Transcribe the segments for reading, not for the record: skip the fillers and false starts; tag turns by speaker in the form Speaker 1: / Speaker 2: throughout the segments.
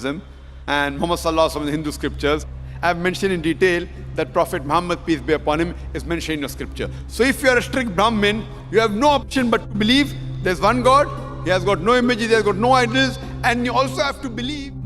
Speaker 1: and Muhammad sallallahu alaihi wasallam in the Hindu scriptures. I have mentioned in detail that Prophet Muhammad, peace be upon him, is mentioned in your scripture. So if you are a strict Brahmin, you have no option but to believe there's one God, he has got no images, he has got no idols, and you also have to believe.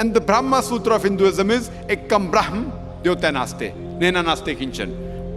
Speaker 1: And the Brahma Sutra of Hinduism is Ekam Brahm Dyota Naste Nena Naste Kinchan।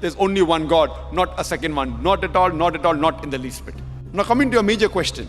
Speaker 1: There's only one God, not a second one, not at all, not at all, not in the least bit। Now coming to a major question।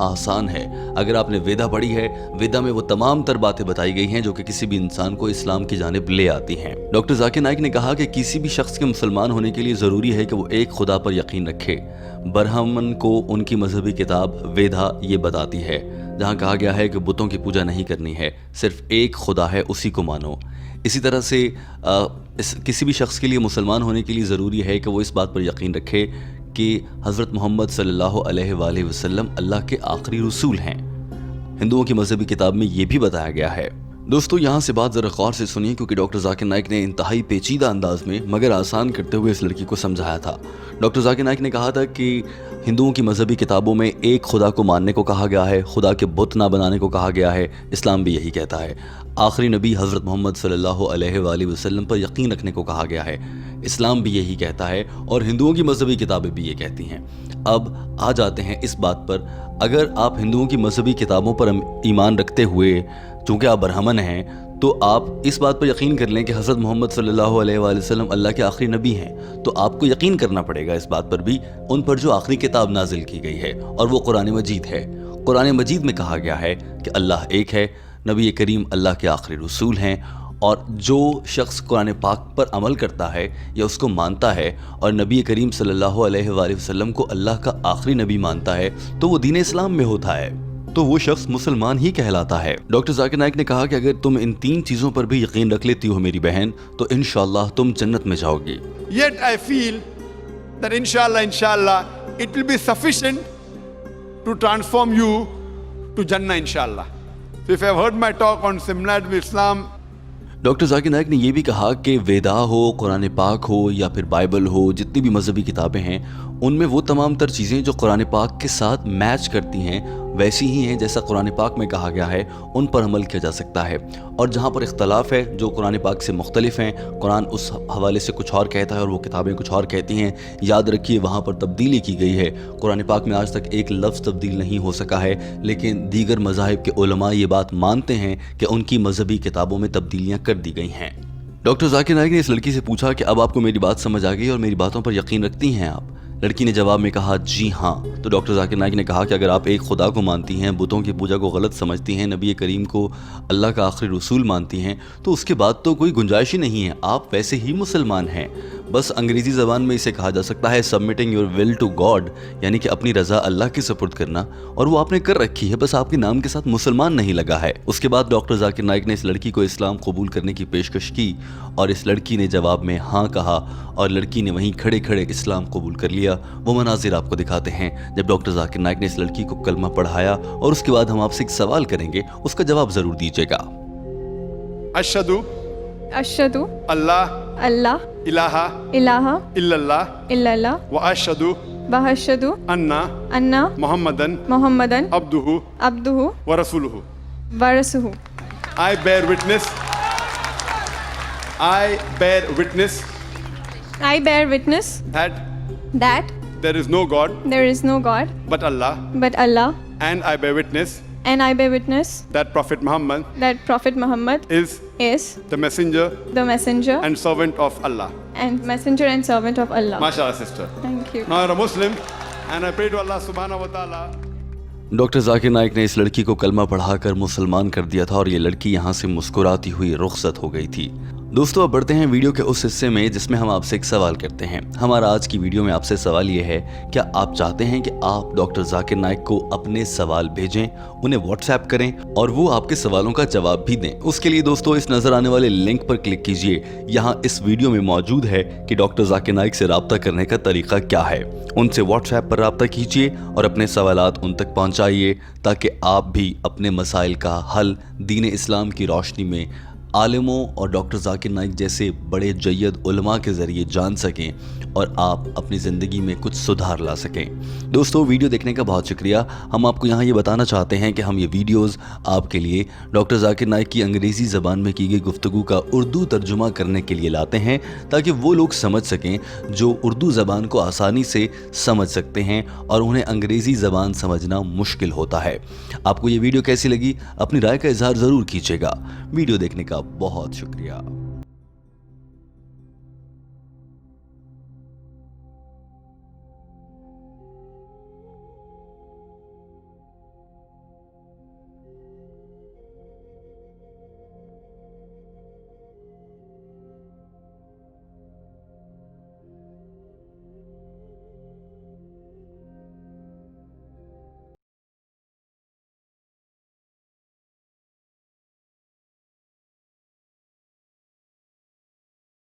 Speaker 2: آسان ہے۔ اگر آپ نے ویدا پڑھی ہے، ویدا میں وہ تمام تر باتیں بتائی گئی ہیں جو کہ کسی بھی انسان کو اسلام کی جانب لے آتی ہیں۔ ڈاکٹر ذاکر نائک نے کہا کہ کسی بھی شخص کے مسلمان ہونے کے لیے ضروری ہے کہ وہ ایک خدا پر یقین رکھے۔ برہمن کو ان کی مذہبی کتاب ویدا یہ بتاتی ہے، جہاں کہا گیا ہے کہ بتوں کی پوجا نہیں کرنی ہے، صرف ایک خدا ہے، اسی کو مانو۔ اسی طرح سے کسی بھی شخص کے لیے مسلمان ہونے کے لیے ضروری ہے کہ وہ اس بات پر یقین رکھے کہ حضرت محمد صلی اللہ علیہ وآلہ وسلم اللہ کے آخری رسول ہیں۔ ہندوؤں کی مذہبی کتاب میں یہ بھی بتایا گیا ہے۔ دوستو یہاں سے بات ذرا غور سے سنیے، کیونکہ ڈاکٹر ذاکر نائک نے انتہائی پیچیدہ انداز میں مگر آسان کرتے ہوئے اس لڑکی کو سمجھایا تھا۔ ڈاکٹر ذاکر نائک نے کہا تھا کہ ہندوؤں کی مذہبی کتابوں میں ایک خدا کو ماننے کو کہا گیا ہے، خدا کے بت نہ بنانے کو کہا گیا ہے۔ اسلام بھی یہی کہتا ہے۔ آخری نبی حضرت محمد صلی اللہ علیہ وآلہ وسلم پر یقین رکھنے کو کہا گیا ہے۔ اسلام بھی یہی کہتا ہے اور ہندوؤں کی مذہبی کتابیں بھی یہ کہتی ہیں۔ اب آ جاتے ہیں اس بات پر، اگر آپ ہندوؤں کی مذہبی کتابوں پر ایمان رکھتے ہوئے، چونکہ آپ برہمن ہیں، تو آپ اس بات پر یقین کر لیں کہ حضرت محمد صلی اللہ علیہ وآلہ وسلم اللہ کے آخری نبی ہیں، تو آپ کو یقین کرنا پڑے گا اس بات پر بھی، ان پر جو آخری کتاب نازل کی گئی ہے، اور وہ قرآن مجید ہے۔ قرآن مجید میں کہا گیا ہے کہ اللہ ایک ہے، نبی کریم اللہ کے آخری رسول ہیں، اور جو شخص قرآن پاک پر عمل کرتا ہے یا اس کو مانتا ہے اور نبی کریم صلی اللہ علیہ وآلہ وسلم کو اللہ کا آخری نبی مانتا ہے، تو وہ دین اسلام میں ہوتا ہے، تو وہ شخص مسلمان ہی کہلاتا ہے۔ ڈاکٹر ذاکر نائک نے کہا کہ اگر تم ان تین چیزوں پر بھی یقین رکھ لیتی ہو میری بہن، تو انشاءاللہ تم جنت میں جاؤ گی۔
Speaker 1: Yet I feel that inshallah, it will be sufficient to transform you to Jannah, inshallah. So if you have heard my talk on similarity with Islam,
Speaker 2: doctor Zakir Naik نے یہ بھی کہا کہ ویدا ہو، قرآن پاک ہو یا پھر بائبل ہو، جتنی بھی مذہبی کتابیں ہیں، ان میں وہ تمام تر چیزیں جو قرآن پاک کے ساتھ میچ کرتی ہیں ویسی ہی ہیں جیسا قرآن پاک میں کہا گیا ہے، ان پر عمل کیا جا سکتا ہے۔ اور جہاں پر اختلاف ہے، جو قرآن پاک سے مختلف ہیں، قرآن اس حوالے سے کچھ اور کہتا ہے اور وہ کتابیں کچھ اور کہتی ہیں، یاد رکھیے وہاں پر تبدیلی کی گئی ہے۔ قرآن پاک میں آج تک ایک لفظ تبدیل نہیں ہو سکا ہے، لیکن دیگر مذاہب کے علماء یہ بات مانتے ہیں کہ ان کی مذہبی کتابوں میں تبدیلیاں کر دی گئی ہیں۔ ڈاکٹر ذاکر نائک نے اس لڑکی سے پوچھا کہ اب آپ کو میری بات سمجھ آ گئی اور میری باتوں پر یقین رکھتی ہیں آپ؟ لڑکی نے جواب میں کہا جی ہاں۔ تو ڈاکٹر ذاکر نائک نے کہا کہ اگر آپ ایک خدا کو مانتی ہیں، بتوں کی پوجا کو غلط سمجھتی ہیں، نبی کریم کو اللہ کا آخری رسول مانتی ہیں، تو اس کے بعد تو کوئی گنجائش ہی نہیں ہے، آپ ویسے ہی مسلمان ہیں۔ بس انگریزی زبان میں اسے کہا جا سکتا ہے submitting your will to God, یعنی کہ اپنی رضا اللہ کے سپرد کرنا، اور وہ آپ نے کر رکھی ہے، بس آپ کے نام کے ساتھ مسلمان نہیں لگا ہے۔ اس کے بعد ڈاکٹر ذاکر نائک نے اس لڑکی کو اسلام قبول کرنے کی پیشکش کی، اور اس لڑکی نے جواب میں ہاں کہا، اور لڑکی نے وہیں کھڑے کھڑے اسلام قبول کر لیا۔ وہ مناظر آپ کو دکھاتے ہیں جب ڈاکٹر ذاکر نائک نے اس لڑکی کو کلمہ پڑھایا، اور اس کے بعد ہم آپ سے ایک سوال کریں گے، اس کا جواب ضرور دیجیے گا۔
Speaker 3: اشہدو
Speaker 1: اللہ الہ
Speaker 3: الا
Speaker 1: اللہ
Speaker 3: اللہ
Speaker 1: واشہدو
Speaker 3: واشہدو
Speaker 1: انا
Speaker 3: محمدن عبدہ
Speaker 1: ورسولہ۔
Speaker 3: ورسولہ۔
Speaker 1: I bear witness
Speaker 3: I bear witness
Speaker 1: that there is no God but Allah, and I bear witness that Prophet Muhammad is the messenger and servant of Allah. MashaAllah, sister.
Speaker 3: Thank you.
Speaker 1: Now you're a Muslim, and I pray to Allah subhanahu wa ta'ala.
Speaker 2: Doctor Zakir Naik نے اس لڑکی کو کلمہ پڑھا کر مسلمان کر دیا تھا، اور یہ لڑکی یہاں سے مسکراتی ہوئی رخصت ہو گئی تھی۔ دوستو اب بڑھتے ہیں ویڈیو کے اس حصے میں جس میں ہم آپ سے ایک سوال کرتے ہیں۔ ہمارا آج کی ویڈیو میں آپ سے سوال یہ ہے، کیا آپ چاہتے ہیں کہ آپ ڈاکٹر ذاکر نائک کو اپنے سوال بھیجیں، انہیں واٹس ایپ کریں اور وہ آپ کے سوالوں کا جواب بھی دیں؟ اس کے لیے دوستو اس نظر آنے والے لنک پر کلک کیجئے، یہاں اس ویڈیو میں موجود ہے کہ ڈاکٹر ذاکر نائک سے رابطہ کرنے کا طریقہ کیا ہے۔ ان سے واٹس ایپ پر رابطہ کیجئے اور اپنے سوالات ان تک پہنچائیے، تاکہ آپ بھی اپنے مسائل کا حل دین اسلام کی روشنی میں عالموں اور ڈاکٹر ذاکر نائک جیسے بڑے جید علماء کے ذریعے جان سکیں، اور آپ اپنی زندگی میں کچھ سدھار لا سکیں۔ دوستو ویڈیو دیکھنے کا بہت شکریہ۔ ہم آپ کو یہاں یہ بتانا چاہتے ہیں کہ ہم یہ ویڈیوز آپ کے لیے ڈاکٹر ذاکر نائک کی انگریزی زبان میں کی گئی گفتگو کا اردو ترجمہ کرنے کے لیے لاتے ہیں، تاکہ وہ لوگ سمجھ سکیں جو اردو زبان کو آسانی سے سمجھ سکتے ہیں اور انہیں انگریزی زبان سمجھنا مشکل ہوتا ہے۔ آپ کو یہ ویڈیو کیسی لگی؟ اپنی رائے کا اظہار ضرور کیجیے گا۔ ویڈیو دیکھنے کا بہت شکریہ۔